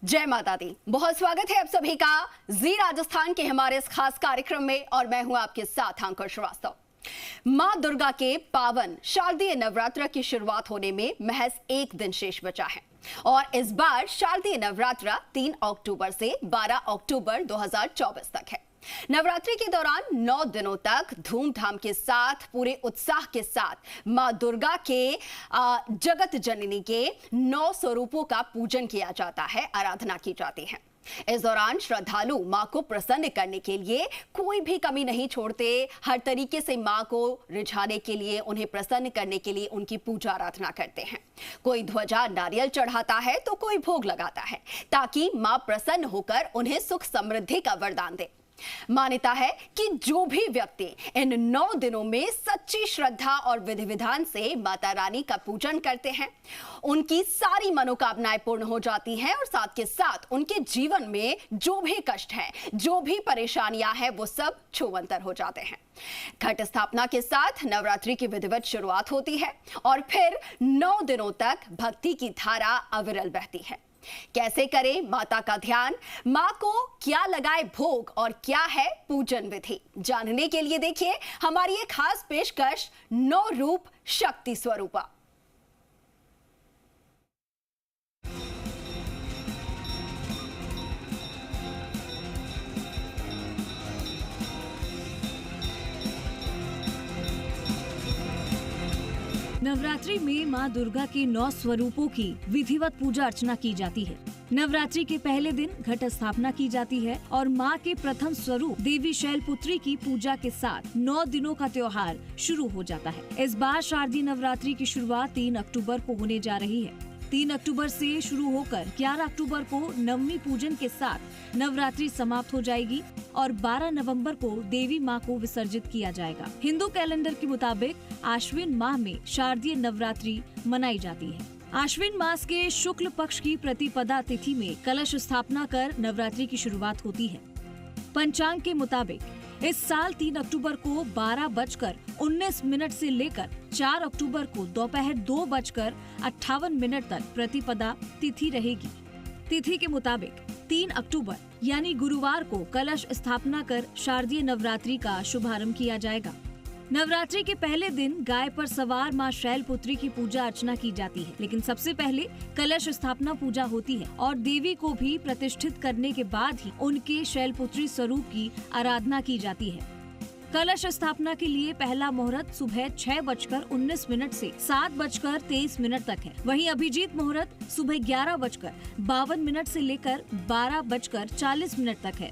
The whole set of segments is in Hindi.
जय माता दी। बहुत स्वागत है आप सभी का जी राजस्थान के हमारे इस खास कार्यक्रम में और मैं हूं आपके साथ अंकुर श्रीवास्तव। मां दुर्गा के पावन शारदीय नवरात्र की शुरुआत होने में महज एक दिन शेष बचा है और इस बार शारदीय नवरात्र 3 अक्टूबर से 12 अक्टूबर 2024 तक है। नवरात्रि के दौरान 9 दिनों तक धूमधाम के साथ पूरे उत्साह के साथ मां दुर्गा के जगत जननी के 9 स्वरूपों का पूजन किया जाता है, आराधना की जाती है। इस दौरान श्रद्धालु मां को प्रसन्न करने के लिए कोई भी कमी नहीं छोड़ते। हर तरीके से मां को रिझाने के लिए, उन्हें प्रसन्न करने के लिए उनकी पूजा आराधना करते हैं। कोई ध्वजा नारियल चढ़ाता है तो कोई भोग लगाता है ताकि मां प्रसन्न होकर उन्हें सुख समृद्धि का वरदान दे। मान्यता है कि जो भी व्यक्ति इन 9 दिनों में सच्ची श्रद्धा और विधि विधान से माता रानी का पूजन करते हैं, उनकी सारी मनोकामनाएं पूर्ण हो जाती हैं और साथ के साथ उनके जीवन में जो भी कष्ट है, जो भी परेशानियां हैं, वो सब छूमंतर हो जाते हैं। घट स्थापना के साथ नवरात्रि की विधिवत शुरुआत होती है और फिर 9 दिनों तक भक्ति की धारा अविरल बहती है। कैसे करें माता का ध्यान, मां को क्या लगाए भोग और क्या है पूजन विधि, जानने के लिए देखिए हमारी एक खास पेशकश 9 रूप शक्ति स्वरूपा। नवरात्रि में मां दुर्गा के 9 स्वरूपों की विधिवत पूजा अर्चना की जाती है। नवरात्रि के पहले दिन घट स्थापना की जाती है और मां के प्रथम स्वरूप देवी शैलपुत्री की पूजा के साथ 9 दिनों का त्योहार शुरू हो जाता है। इस बार शारदीय नवरात्रि की शुरुआत 3 अक्टूबर को होने जा रही है। 3 अक्टूबर से शुरू होकर 11 अक्टूबर को नवमी पूजन के साथ नवरात्रि समाप्त हो जाएगी और 12 नवंबर को देवी मां को विसर्जित किया जाएगा। हिंदू कैलेंडर के मुताबिक आश्विन माह में शारदीय नवरात्रि मनाई जाती है। आश्विन मास के शुक्ल पक्ष की प्रतिपदा तिथि में कलश स्थापना कर नवरात्रि की शुरुआत होती है। पंचांग के मुताबिक इस साल 3 अक्टूबर को 12:19 से लेकर 4 अक्टूबर को दोपहर 2:58 तक प्रतिपदा तिथि रहेगी। तिथि के मुताबिक 3 अक्टूबर यानी गुरुवार को कलश स्थापना कर शारदीय नवरात्रि का शुभारंभ किया जाएगा। नवरात्रि के पहले दिन गाय पर सवार मां शैलपुत्री की पूजा अर्चना की जाती है, लेकिन सबसे पहले कलश स्थापना पूजा होती है और देवी को भी प्रतिष्ठित करने के बाद ही उनके शैलपुत्री स्वरूप की आराधना की जाती है। कलश स्थापना के लिए पहला मुहूर्त सुबह 6:19 से 7:23 तक है। वहीं अभिजीत मुहूर्त सुबह 11:52 से लेकर 12:40 तक है।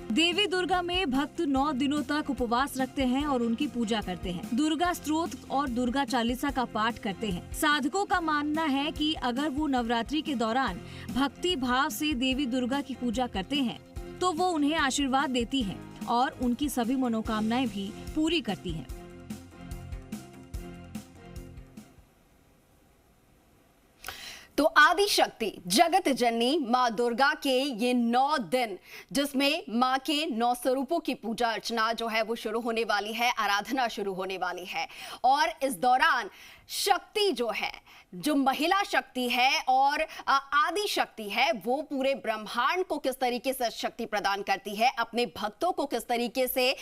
देवी दुर्गा में भक्त 9 दिनों तक उपवास रखते हैं और उनकी पूजा करते हैं। दुर्गा स्तोत्र और दुर्गा चालीसा का पाठ करते हैं। साधकों का मानना है कि अगर वो नवरात्रि के दौरान भक्ति भाव से देवी दुर्गा की पूजा करते हैं तो वो उन्हें आशीर्वाद देती हैं और उनकी सभी मनोकामनाएं भी पूरी करती हैं। तो आदि शक्ति जगत जननी मां दुर्गा के ये 9 दिन, जिसमें मां के 9 स्वरूपों की पूजा अर्चना जो है वो शुरू होने वाली है, आराधना शुरू होने वाली है। और इस दौरान शक्ति जो है, जो महिला शक्ति है और आदि शक्ति है, वो पूरे ब्रह्मांड को किस तरीके से शक्ति प्रदान करती है, अपने भक्तों को किस तरीके से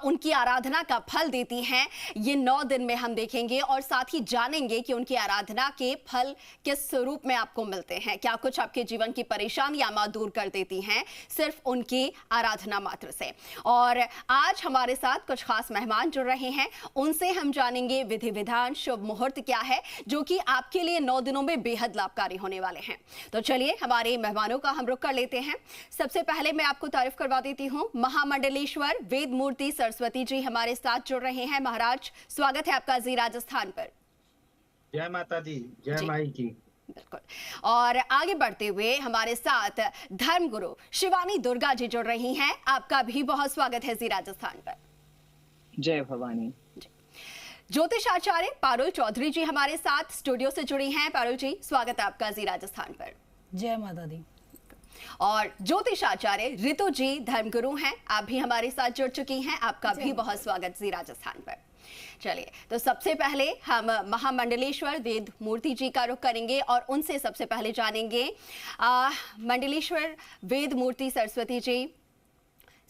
उनकी आराधना का फल देती हैं, ये 9 दिन में हम देखेंगे और साथ ही जानेंगे कि उनकी आराधना के फल किस स्वरूप में आपको मिलते हैं। क्या कुछ आपके जीवन की परेशानियां मां दूर कर देती हैं सिर्फ उनकी आराधना मात्र से। और आज हमारे साथ कुछ खास मेहमान जुड़ रहे हैं, उनसे हम जानेंगे विधि विधान, शुभ मुहूर्त क्या है जो कि आपके लिए 9 दिनों में बेहद लाभकारी होने वाले हैं। तो चलिए हमारे मेहमानों का हम रुख कर लेते हैं। सबसे पहले मैं आपको तारीफ करवा देती हूं, महामंडलेश्वर वेद मूर्ति सरस्वती जी हमारे साथ जुड़ रहे हैं। महाराज, स्वागत है आपका जी राजस्थान पर। जय माता दी, जय माई की। बिल्कुल। और आगे बढ़ते हुए हमारे साथ धर्मगुरु शिवानी दुर्गा जी जुड़ रही हैं, आपका भी बहुत स्वागत है जी राजस्थान पर। जय भवानी। ज्योतिष आचार्य पारुल चौधरी जी हमारे साथ स्टूडियो से जुड़ी हैं। पारुल जी, स्वागत है आपका जी राजस्थान पर। जय माता दी। और ज्योतिष आचार्य ऋतु जी धर्मगुरु हैं, आप भी हमारे साथ जुड़ चुकी हैं, आपका भी बहुत स्वागत जी राजस्थान पर। चलिए, तो सबसे पहले हम महामंडलेश्वर वेद मूर्ति जी का रुख करेंगे और उनसे सबसे पहले जानेंगे। मंडलेश्वर वेद मूर्ति सरस्वती जी,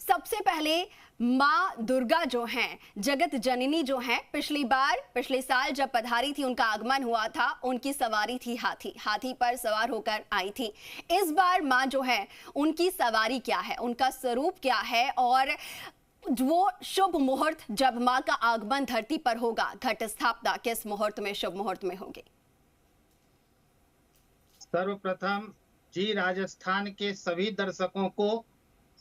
सबसे पहले माँ दुर्गा जो हैं, जगत जननी जो हैं, पिछले साल जब पधारी थी, उनका आगमन हुआ था, उनकी सवारी थी हाथी पर सवार होकर आई थी। इस बार माँ जो है, उनकी सवारी क्या है, उनका स्वरूप क्या है, और वो शुभ मुहूर्त जब माँ का आगमन धरती पर होगा, घट स्थापना किस मुहूर्त में, शुभ मुहूर्त में होगी? सर्वप्रथम जी राजस्थान के सभी दर्शकों को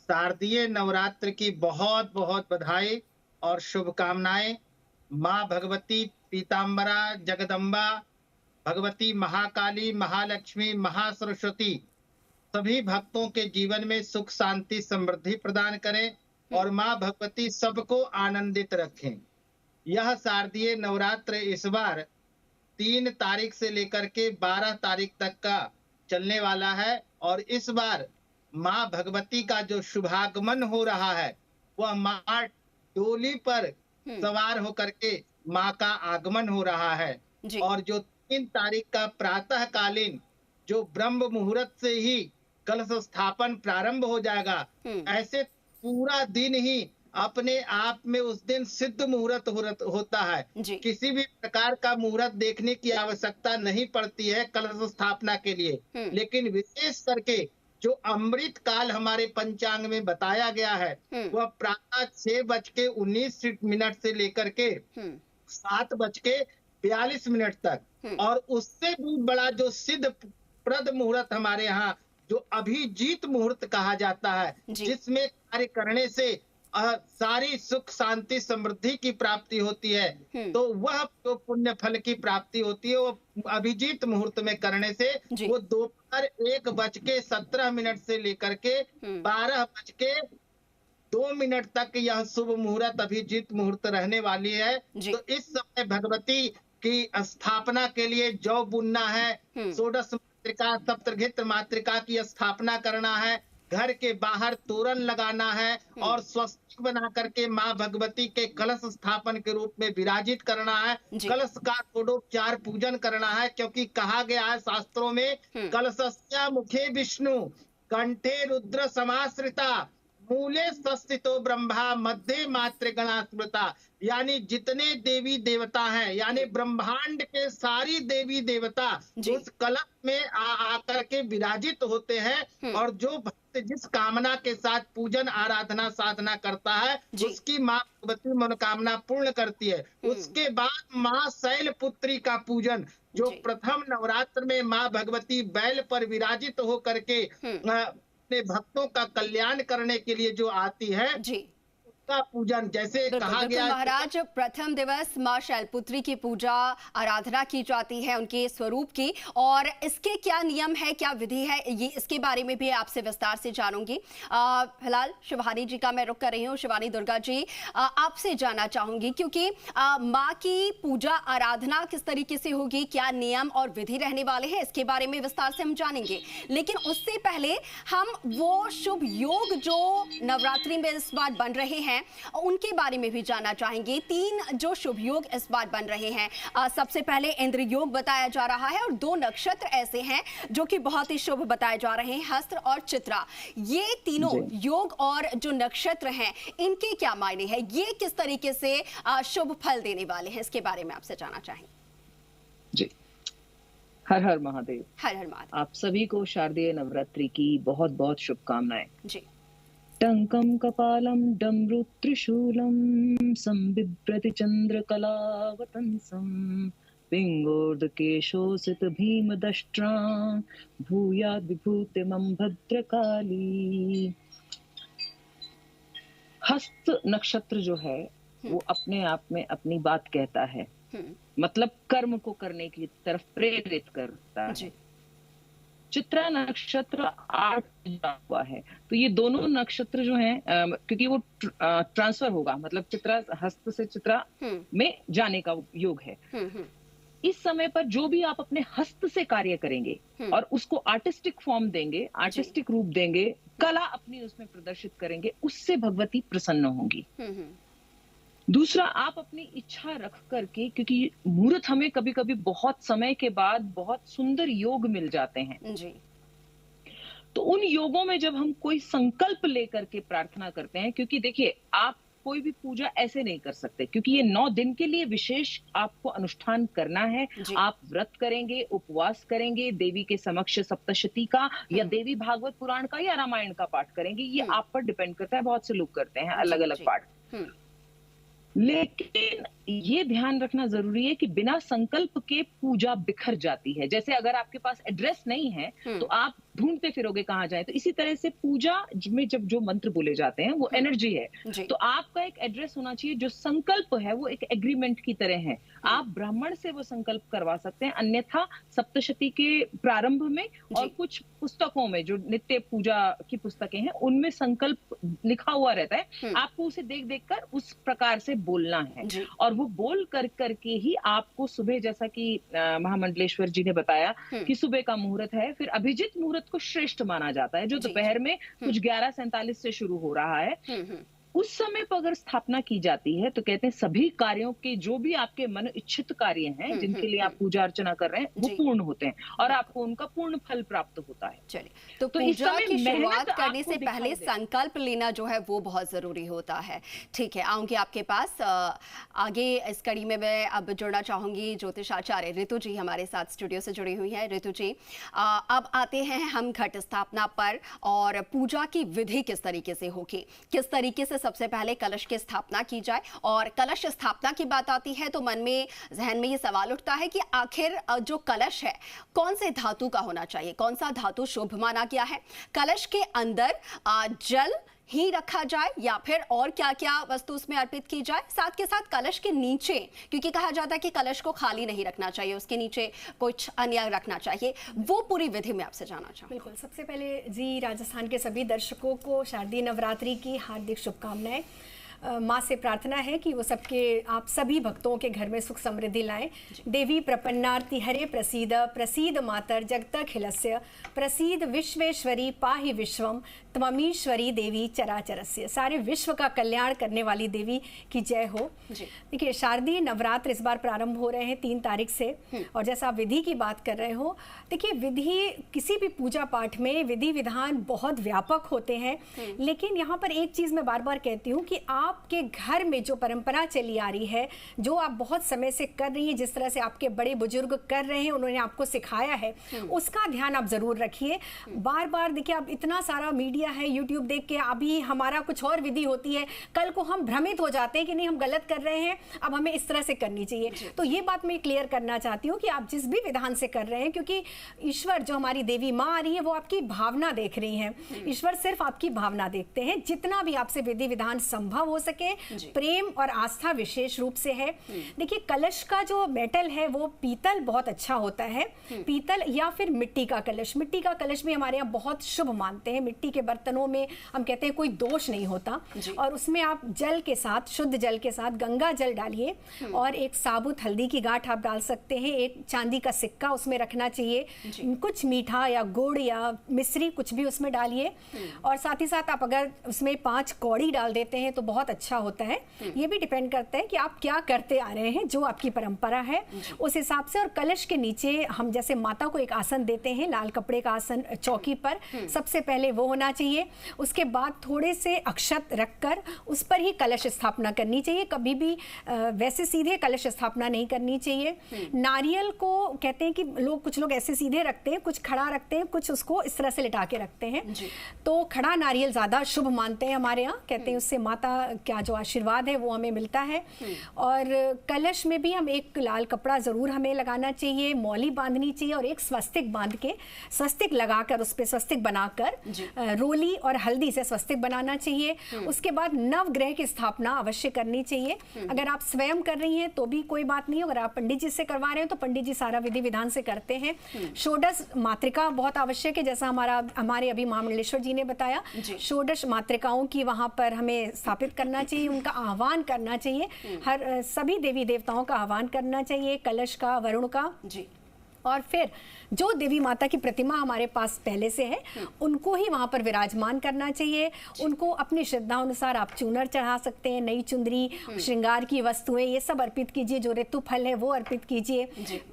शारदीय नवरात्र की बहुत बहुत बधाई और शुभकामनाएं। माँ भगवती पीताम्बरा, जगदम्बा, भगवती महाकाली, महालक्ष्मी, महासरस्वती सभी भक्तों के जीवन में सुख शांति समृद्धि प्रदान करें और माँ भगवती सबको आनंदित रखें। यह शारदीय नवरात्र इस बार 3 तारीख से लेकर के 12 तारीख तक का चलने वाला है और इस बार माँ भगवती का जो शुभागमन हो रहा है वह माँ डोली पर सवार होकर के माँ का आगमन हो रहा है। और जो 3 तारीख का प्रातः कालीन जो ब्रह्म मुहूर्त से ही कलश स्थापन प्रारंभ हो जाएगा, ऐसे पूरा दिन ही अपने आप में उस दिन सिद्ध मुहूर्त होता है। किसी भी प्रकार का मुहूर्त देखने की आवश्यकता नहीं पड़ती है कलश स्थापना के लिए, लेकिन विशेष करके जो अमृत काल हमारे पंचांग में बताया गया है वह प्रातः 6:19 से लेकर के 7:42 तक, और उससे भी बड़ा जो सिद्ध प्रद मुहूर्त हमारे यहाँ जो अभिजीत मुहूर्त कहा जाता है, जिसमें कार्य करने से सारी सुख शांति समृद्धि की प्राप्ति होती है, तो वह जो पुण्य फल की प्राप्ति होती है वो अभिजीत मुहूर्त में करने से वो दोपहर 1:17 से लेकर के 12:02 तक यह शुभ मुहूर्त अभिजीत मुहूर्त रहने वाली है। तो इस समय भगवती की स्थापना के लिए जौ बुनना है, षोडश मातृका सप्तघित्र मातृका की स्थापना करना है, घर के बाहर तोरण लगाना है और स्वस्तिक बना करके माँ भगवती के कलश स्थापन के रूप में विराजित करना है। कलश का षोडोपचार पूजन करना है, क्योंकि कहा गया है शास्त्रों में कलशस्य मुखे विष्णु, कंठे रुद्र समाश्रिता, मूले स्थितो ब्रह्मा, मध्य मातृगणा स्मृता। यानी जितने देवी देवता हैं, यानी ब्रह्मांड के सारी देवी देवता उस कलश में आकर के विराजित होते हैं, और जो भक्त जिस कामना के साथ पूजन आराधना साधना करता है उसकी माँ भगवती मनोकामना पूर्ण करती है। उसके बाद माँ शैलपुत्री का पूजन, जो प्रथम नवरात्र में माँ भगवती बैल पर विराजित होकर के अपने भक्तों का कल्याण करने के लिए जो आती है का पूजन, जैसे कहा गया महाराज, प्रथम दिवस माँ शैलपुत्री की पूजा आराधना की जाती है उनके स्वरूप की, और इसके क्या नियम है, क्या विधि है, ये इसके बारे में भी आपसे विस्तार से जानूंगी। फिलहाल शिवानी जी का मैं रुख कर रही हूँ। शिवानी दुर्गा जी, आपसे जानना चाहूंगी, क्योंकि माँ की पूजा आराधना किस तरीके से होगी, क्या नियम और विधि रहने वाले हैं, इसके बारे में विस्तार से हम जानेंगे। लेकिन उससे पहले हम वो शुभ योग जो नवरात्रि में इस बार बन रहे हैं उनके बारे में भी जानना चाहेंगे। 3 जो शुभ योग इस बार बन रहे हैं, सबसे पहले इंद्र योग बताया जा रहा है, और 2 नक्षत्र ऐसे हैं जो कि बहुत ही शुभ बताए जा रहे हैं, हस्त्र और चित्रा। ये तीनों योग और जो नक्षत्र हैं इनके क्या मायने हैं, ये किस तरीके से शुभ फल देने वाले हैं, इसके बारे में आपसे जानना चाहेंगे। जी, हर हर महादेव। हर हर महादेव। आप सभी को शारदीय नवरात्रि की बहुत बहुत शुभकामनाएं। जी। टंकम कपालम डमरू त्रिशूलम संबिभ्रति चंद्रकलावतंसम पिंगोर्धकेशोसित भीमदष्ट्रा भूयाद विभूतिमं भद्रकाली। हस्त नक्षत्र जो है वो अपने आप में अपनी बात कहता है, मतलब कर्म को करने की तरफ प्रेरित करता है। चित्रा नक्षत्र 8 हुआ है, तो ये दोनों नक्षत्र जो हैं, क्योंकि वो ट्रांसफर होगा, मतलब चित्रा हस्त से चित्रा में जाने का योग है। इस समय पर जो भी आप अपने हस्त से कार्य करेंगे और उसको आर्टिस्टिक फॉर्म देंगे, आर्टिस्टिक रूप देंगे, कला अपनी उसमें प्रदर्शित करेंगे, उससे भगवती प्रसन्न होंगी। दूसरा, आप अपनी इच्छा रख करके, क्योंकि मुहूर्त हमें कभी कभी बहुत समय के बाद बहुत सुंदर योग मिल जाते हैं जी। तो उन योगों में जब हम कोई संकल्प लेकर के प्रार्थना करते हैं, क्योंकि देखिए आप कोई भी पूजा ऐसे नहीं कर सकते, क्योंकि ये 9 दिन के लिए विशेष आपको अनुष्ठान करना है। आप व्रत करेंगे, उपवास करेंगे, देवी के समक्ष सप्तशती का या देवी भागवत पुराण का या रामायण का पाठ करेंगे, ये आप पर डिपेंड करता है। बहुत से लोग करते हैं अलग अलग पाठ, लेकिन ये ध्यान रखना जरूरी है कि बिना संकल्प के पूजा बिखर जाती है। जैसे अगर आपके पास एड्रेस नहीं है तो आप ढूंढते फिरोगे कहाँ जाए, तो इसी तरह से पूजा में जब जो मंत्र बोले जाते हैं वो एनर्जी है। तो आपका एक एड्रेस होना चाहिए, जो संकल्प है वो एक एग्रीमेंट की तरह है। आप ब्राह्मण से वो संकल्प करवा सकते हैं, अन्यथा सप्तशती के प्रारंभ में और कुछ पुस्तकों में जो नित्य पूजा की पुस्तकें हैं उनमें संकल्प लिखा हुआ रहता है। आपको उसे देख देख कर उस प्रकार से बोलना है, और वो बोल कर करके ही आपको सुबह, जैसा कि महामंडलेश्वर जी ने बताया कि सुबह का मुहूर्त है, फिर अभिजित मुहूर्त को श्रेष्ठ माना जाता है, जो दोपहर में कुछ 11:47 से शुरू हो रहा है। उस समय पर अगर स्थापना की जाती है तो कहते हैं सभी कार्यों के, जो भी आपके मन इच्छित कार्य हैं जिनके लिए आप पूजा अर्चना कर रहे हैं, वो पूर्ण होते हैं और आपको उनका पूर्ण फल प्राप्त होता है। चलिए, तो पूजा की शुरुआत करने से पहले संकल्प लेना जो है वो बहुत जरूरी होता है। ठीक है, आऊंगी आपके पास। आगे इस कड़ी में मैं अब जुड़ना चाहूंगी ज्योतिषाचार्य ऋतु जी हमारे साथ स्टूडियो से जुड़ी हुई है। ऋतु जी, अब आते हैं हम घट स्थापना पर, और पूजा की विधि किस तरीके से होगी, किस तरीके से सबसे पहले कलश की स्थापना की जाए। और कलश स्थापना की बात आती है तो मन में, जहन में ये सवाल उठता है कि आखिर जो कलश है कौन से धातु का होना चाहिए, कौन सा धातु शुभ माना गया है। कलश के अंदर जल ही रखा जाए या फिर और क्या क्या वस्तु उसमें अर्पित की जाए। साथ के साथ कलश के नीचे, क्योंकि कहा जाता है कि कलश को खाली नहीं रखना चाहिए, उसके नीचे कुछ अन्य रखना चाहिए, वो पूरी विधि में आपसे जानना चाहूँगी। बिल्कुल, सबसे पहले जी राजस्थान के सभी दर्शकों को शारदीय नवरात्रि की हार्दिक शुभकामनाएं। माँ से प्रार्थना है कि वो सबके, आप सभी भक्तों के घर में सुख समृद्धि लाएं। देवी प्रपन्नार्ति हरे प्रसीद, प्रसीद मातर जगतखिलस्य, प्रसीद विश्वेश्वरी पाहि विश्वम, त्वमीश्वरी देवी चराचरस्य। सारे विश्व का कल्याण करने वाली देवी की जय हो। देखिए, शारदीय नवरात्र इस बार प्रारंभ हो रहे हैं 3 तारीख से, और जैसा आप विधि की बात कर रहे हो, देखिए विधि, किसी भी पूजा पाठ में विधि विधान बहुत व्यापक होते हैं, लेकिन यहाँ पर एक चीज मैं बार बार कहती हूँ कि आपके घर में जो परंपरा चली आ रही है, जो आप बहुत समय से कर रही हैं, जिस तरह से आपके बड़े बुजुर्ग कर रहे हैं, उन्होंने आपको सिखाया है, उसका ध्यान आप जरूर रखिए। बार बार देखिए, आप इतना सारा मीडिया है, यूट्यूब देख के अभी हमारा कुछ और विधि होती है, कल को हम भ्रमित हो जाते हैं कि नहीं हम गलत कर रहे हैं, अब हमें इस तरह से करनी चाहिए। तो ये बात मैं क्लियर करना चाहती हूँ कि आप जिस भी विधान से कर रहे हैं, क्योंकि ईश्वर जो हमारी देवी माँ आ रही है वो आपकी भावना देख रही है। ईश्वर सिर्फ आपकी भावना देखते हैं। जितना भी आपसे विधि विधान संभव हो सके, प्रेम और आस्था विशेष रूप से है। देखिए, कलश का जो मेटल है वो पीतल बहुत अच्छा होता है, पीतल या फिर मिट्टी का कलश। मिट्टी का कलश भी हमारे यहाँ बहुत शुभ मानते हैं। मिट्टी के बर्तनों में हम कहते हैं कोई दोष नहीं होता, और उसमें आप जल के साथ, शुद्ध जल के साथ गंगा जल डालिए, और एक साबुत हल्दी की गांठ आप डाल सकते हैं, एक चांदी का सिक्का उसमें रखना चाहिए, कुछ मीठा या गुड़ या मिश्री कुछ भी उसमें डालिए, और साथ ही साथ आप अगर उसमें 5 कौड़ी डाल देते हैं तो बहुत अच्छा होता है। ये भी डिपेंड करता है कि आप क्या करते आ रहे हैं, जो आपकी परंपरा है उस हिसाब से। और कलश के नीचे हम जैसे माता को एक आसन देते हैं, लाल कपड़े का आसन चौकी पर, सबसे पहले वो होना चाहिए। उसके बाद थोड़े से अक्षत रखकर उस पर ही कलश स्थापना करनी चाहिए। कभी भी वैसे सीधे कलश स्थापना नहीं करनी चाहिए। नारियल को कहते हैं कि कुछ लोग ऐसे सीधे रखते हैं, कुछ खड़ा रखते हैं, कुछ उसको इस तरह से लिटा के रखते हैं। तो खड़ा नारियल ज्यादा शुभ मानते हैं हमारे यहाँ, कहते हैं उससे माता का जो आशीर्वाद है वो हमें मिलता है। और कलश में भी हम एक लाल कपड़ा जरूर हमें लगाना चाहिए, मौली बांधनी चाहिए, और एक स्वस्तिक बांध के, स्वस्तिक लगाकर उस पर स्वस्तिक बनाकर रोली और हल्दी से स्वस्तिक बनाना चाहिए। उसके बाद नवग्रह की स्थापना अवश्य करनी चाहिए। अगर आप स्वयं कर रही हैं तो भी कोई बात नहीं, अगर आप पंडित जी से करवा रहे हैं तो पंडित जी सारा विधि विधान से करते हैं। षोडश मातृका बहुत आवश्यक है, जैसा हमारे अभी महामंडलेश्वर जी ने बताया, षोडश मातृकाओं की वहां पर हमें स्थापित करना चाहिए, उनका आह्वान करना चाहिए, हर सभी देवी देवताओं का आह्वान करना चाहिए, कलश का, वरुण का। और फिर जो देवी माता की प्रतिमा हमारे पास पहले से है उनको ही वहाँ पर विराजमान करना चाहिए। उनको अपनी श्रद्धा अनुसार आप चूनर चढ़ा सकते हैं, नई चुंदरी, श्रृंगार की वस्तुएं, ये सब अर्पित कीजिए। जो ऋतु फल है वो अर्पित कीजिए।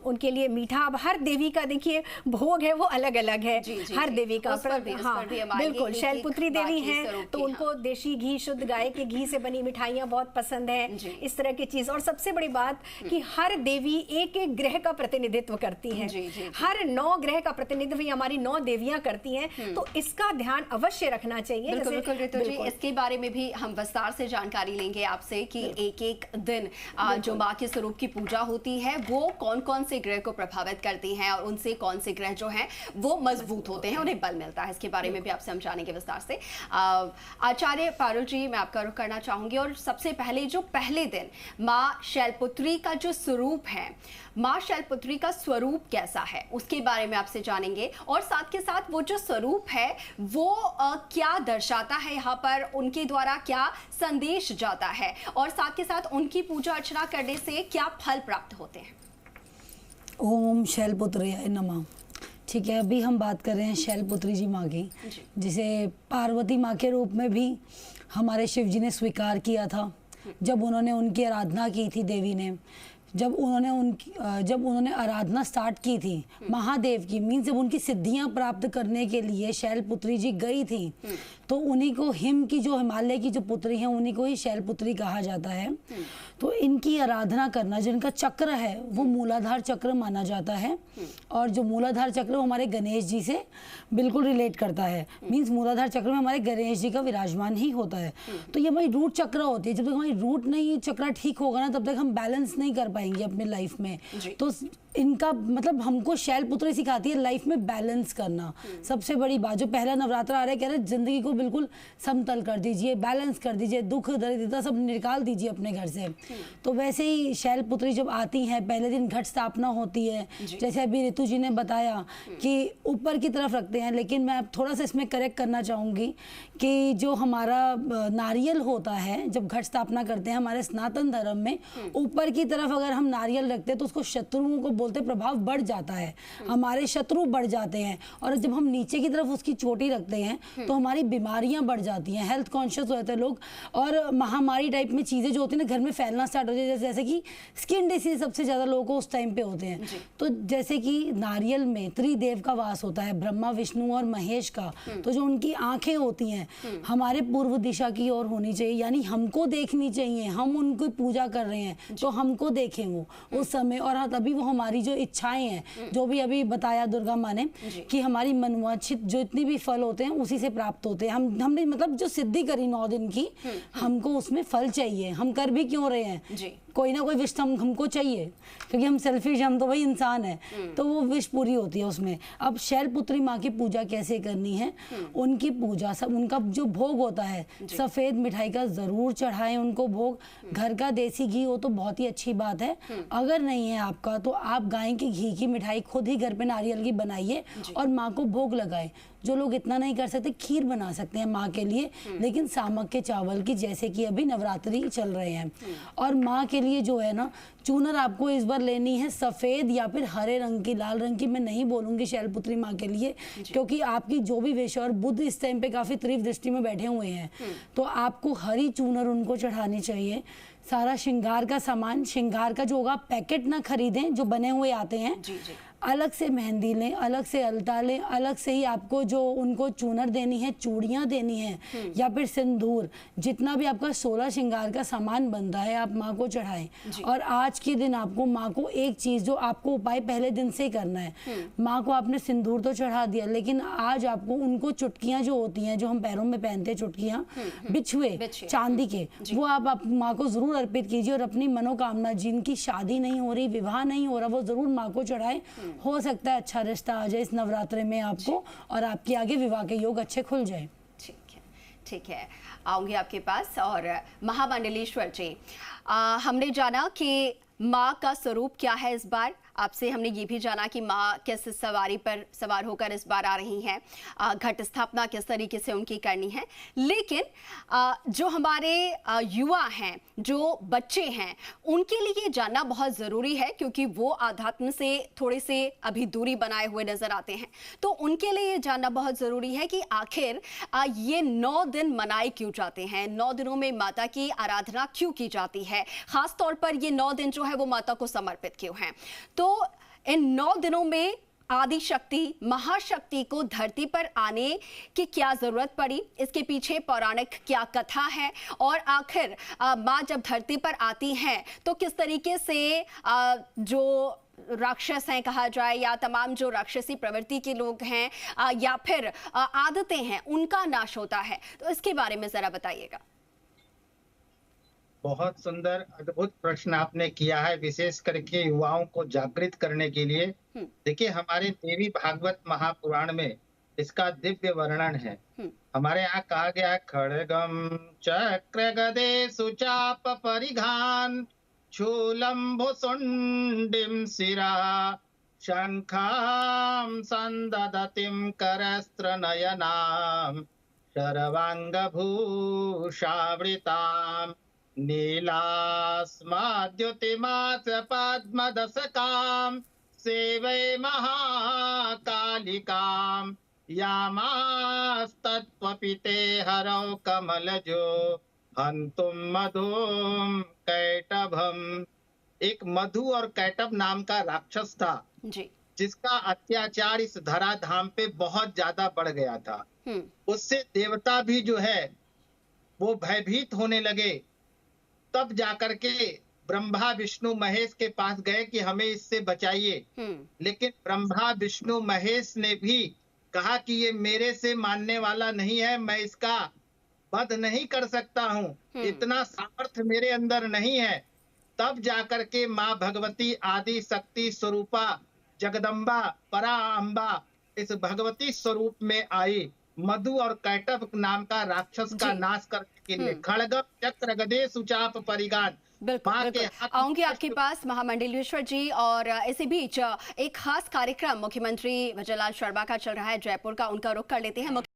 उनके लिए मीठा, अब हर देवी का देखिए भोग है वो अलग अलग है। हर देवी का हाँ बिल्कुल, शैलपुत्री देवी हैं तो उनको देशी घी, शुद्ध गाय के घी से बनी मिठाइयाँ बहुत पसंद है, इस तरह की चीज। और सबसे बड़ी बात कि हर देवी एक एक ग्रह का प्रतिनिधित्व करती है। हर 9 ग्रह का प्रतिनिधित्व हमारी 9 देवियां करती हैं, तो इसका ध्यान अवश्य रखना चाहिए। बिल्कुल ऋतु जी, इसके बारे में भी हम विस्तार से जानकारी लेंगे आपसे कि एक एक दिन जो माँ के स्वरूप की पूजा होती है वो कौन कौन से ग्रह को प्रभावित करती हैं और उनसे कौन से ग्रह जो हैं वो मजबूत होते हैं, उन्हें बल मिलता है। इसके बारे में भी आपसे हम जानेंगे विस्तार से। आचार्य पारुल जी, मैं आपका रुख करना चाहूंगी और सबसे पहले जो पहले दिन माँ शैलपुत्री का जो स्वरूप है, माँ शैलपुत्री का स्वरूप कैसा है उसके बारे में आपसे जानेंगे और साथ के साथ वो जो स्वरूप है वो क्या दर्शाता है, यहाँ पर उनके द्वारा क्या संदेश जाता है और साथ के साथ उनकी पूजा अर्चना करने से क्या फल प्राप्त होते हैं। ओम शैलपुत्र्याय नमः। ठीक है, अभी हम बात कर रहे हैं शैलपुत्री जी माँ की, जिसे पार्वती माँ के रूप में भी हमारे शिव जी ने स्वीकार किया था। जब उन्होंने उनकी आराधना की थी, देवी ने जब उन्होंने आराधना स्टार्ट की थी महादेव की, मीन्स जब उनकी सिद्धियां प्राप्त करने के लिए शैलपुत्री जी गई थी, तो उन्हीं को हिम की जो हिमालय की जो पुत्री हैं उन्हीं को ही शैलपुत्री कहा जाता है। तो इनकी आराधना करना, जो इनका चक्र है वो मूलाधार चक्र माना जाता है और जो मूलाधार चक्र वो हमारे गणेश जी से बिल्कुल रिलेट करता है। मीन्स मूलाधार चक्र में हमारे गणेश जी का विराजमान ही होता है। तो ये हमारी रूट चक्र होती है। जब तक हमारी रूट नहीं चक्र ठीक होगा ना, तब तक हम बैलेंस नहीं कर पाएंगे अपने लाइफ में। तो इनका मतलब हमको शैलपुत्री सिखाती है लाइफ में बैलेंस करना। सबसे बड़ी बात, जो पहला नवरात्र आ रहा है, कह रहे हैं जिंदगी को बिल्कुल समतल कर दीजिए, बैलेंस कर दीजिए, दुख दरिद्रता सब निकाल दीजिए अपने घर से। तो वैसे ही शैलपुत्री जब आती हैं, पहले दिन घट स्थापना होती है, जैसे अभी ऋतु जी ने बताया कि ऊपर की तरफ रखते हैं, लेकिन मैं थोड़ा सा इसमें करेक्ट करना चाहूँगी कि जो हमारा नारियल होता है, जब घट स्थापना करते हैं हमारे सनातन धर्म में, ऊपर की तरफ अगर हम नारियल रखते हैं तो उसको शत्रुओं को बोलते प्रभाव बढ़ जाता है, हमारे शत्रु बढ़ जाते हैं। और जब हम नीचे की तरफ उसकी चोटी रखते हैं तो हमारी बीमारियां बढ़ जाती हैं, हेल्थ कॉन्शियस होते हैं लोग और महामारी टाइप में चीज़ें जो होती हैं ना घर में फैलना स्टार्ट हो जाती है। जैसे कि स्किन डिसीज सबसे ज़्यादा लोगों को उस टाइम पे होते हैं। तो जैसे कि नारियल में त्रिदेव का वास होता है, ब्रह्मा, विष्णु और महेश का। तो जो उनकी आंखें होती हैं हमारे पूर्व दिशा की ओर होनी चाहिए, यानी हमको देखनी चाहिए। हम उनकी पूजा कर रहे हैं तो हमको देखें वो उस समय, और तभी वो हमारी जो इच्छाएं हैं, जो भी अभी बताया दुर्गा माँ ने कि हमारी मनवांछित जो इतनी भी फल होते हैं उसी से प्राप्त होते हैं। हमने मतलब जो सिद्धि करी 9 दिन की, हमको उसमें फल चाहिए। हम कर भी क्यों रहे हैं, कोई ना कोई विश हमको चाहिए, क्योंकि हम सेल्फिश, हम तो वही इंसान है, तो वो विश पूरी होती है उसमें। अब शैलपुत्री माँ की पूजा कैसे करनी है, उनकी पूजा सब, उनका जो भोग होता है सफेद मिठाई का जरूर चढ़ाएं उनको भोग। घर का देसी घी हो तो बहुत ही अच्छी बात है, अगर नहीं है आपका तो आप गाय के घी की मिठाई खुद ही घर पे नारियल की बनाइए और माँ को भोग लगाए। जो लोग इतना नहीं कर सकते, खीर बना सकते हैं माँ के लिए, लेकिन सामक के चावल की, जैसे कि अभी नवरात्रि चल रहे हैं। और माँ के लिए जो है ना, चूनर आपको इस बार लेनी है सफ़ेद या फिर हरे रंग की, लाल रंग की मैं नहीं बोलूँगी शैलपुत्री माँ के लिए, क्योंकि आपकी जो भी विश, और बुध इस टाइम पे काफ़ी तीव्र दृष्टि में बैठे हुए हैं, तो आपको हरी चूनर उनको चढ़ानी चाहिए। सारा श्रृंगार का सामान, श्रृंगार का जो होगा पैकेट ना खरीदें, जो बने हुए आते हैं। अलग से मेहंदी लें, अलग से अलता लें, अलग से ही आपको जो उनको चूनर देनी है, चूड़ियाँ देनी है या फिर सिंदूर, जितना भी आपका 16 श्रृंगार का सामान बनता है आप माँ को चढ़ाएं। और आज के दिन आपको माँ को एक चीज़ जो आपको उपाय पहले दिन से करना है, माँ को आपने सिंदूर तो चढ़ा दिया, लेकिन आज आपको उनको चुटकियाँ जो होती हैं, जो हम पैरों में पहनते हैं चुटकियाँ, बिछुए चांदी के, वो आप माँ को ज़रूर अर्पित कीजिए। और अपनी मनोकामना, जिनकी शादी नहीं हो रही, विवाह नहीं हो रहा, वो ज़रूर माँ को चढ़ाएं। हो सकता है अच्छा रिश्ता आ जाए इस नवरात्रे में आपको, और आपके आगे विवाह के योग अच्छे खुल जाए। ठीक है, आऊंगी आपके पास। और महामंडलेश्वर जी, हमने जाना कि माँ का स्वरूप क्या है इस बार, आपसे हमने ये भी जाना कि माँ किस सवारी पर सवार होकर इस बार आ रही हैं, घट स्थापना किस तरीके से उनकी करनी है। लेकिन जो हमारे युवा हैं, जो बच्चे हैं, उनके लिए ये जानना बहुत ज़रूरी है क्योंकि वो आध्यात्म से थोड़े से अभी दूरी बनाए हुए नजर आते हैं। तो उनके लिए ये जानना बहुत ज़रूरी है कि आखिर ये 9 दिन मनाए क्यों जाते हैं, 9 दिनों में माता की आराधना क्यों की जाती है, खास तौर पर ये 9 दिन जो है वो माता को समर्पित क्यों हैं। तो इन 9 दिनों में आदि शक्ति महाशक्ति को धरती पर आने की क्या जरूरत पड़ी, इसके पीछे पौराणिक क्या कथा है, और आखिर माँ जब धरती पर आती हैं तो किस तरीके से जो राक्षस हैं कहा जाए, या तमाम जो राक्षसी प्रवृत्ति के लोग हैं या फिर आदतें हैं, उनका नाश होता है। तो इसके बारे में जरा बताइएगा। बहुत सुंदर अद्भुत प्रश्न आपने किया है, विशेष करके युवाओं को जागृत करने के लिए। देखिए, हमारे देवी भागवत महापुराण में इसका दिव्य वर्णन है। हमारे यहाँ कहा गया, खड्गम चक्र गदे सुचाप परिघान शूलम भुसुंडिम शिरा शंखाम संददतिम करस्त्र नयनाम शर्वांग भूषावृताम नीलास्माद्युतिमास पद्मदशकां सेवै महाकालिकां यामास्तत्त्वपिते हरौ कमलजो हन्तुं मधुं कैटभम्। एक मधु और कैटभ नाम का राक्षस था जी, जिसका अत्याचार इस धराधाम पे बहुत ज्यादा बढ़ गया था। उससे देवता भी जो है वो भयभीत होने लगे। तब जाकर के ब्रह्मा विष्णु महेश के पास गए कि हमें इससे बचाइए। लेकिन ब्रह्मा विष्णु महेश ने भी कहा कि ये मेरे से मानने वाला नहीं है, मैं इसका वध नहीं कर सकता हूँ, इतना सामर्थ्य मेरे अंदर नहीं है। तब जाकर के माँ भगवती आदि शक्ति स्वरूपा जगदम्बा परा अम्बा इस भगवती स्वरूप में आई, मधु और कैटभ नाम का राक्षस का नाश करने के लिए। खड्ग चक्र गदे सुचाप परिगान। बिल्कुल आऊंगी आपके पास महामंडलेश्वर जी। और इसी बीच एक खास कार्यक्रम मुख्यमंत्री भजनलाल शर्मा का चल रहा है जयपुर का, उनका रुख कर लेते हैं।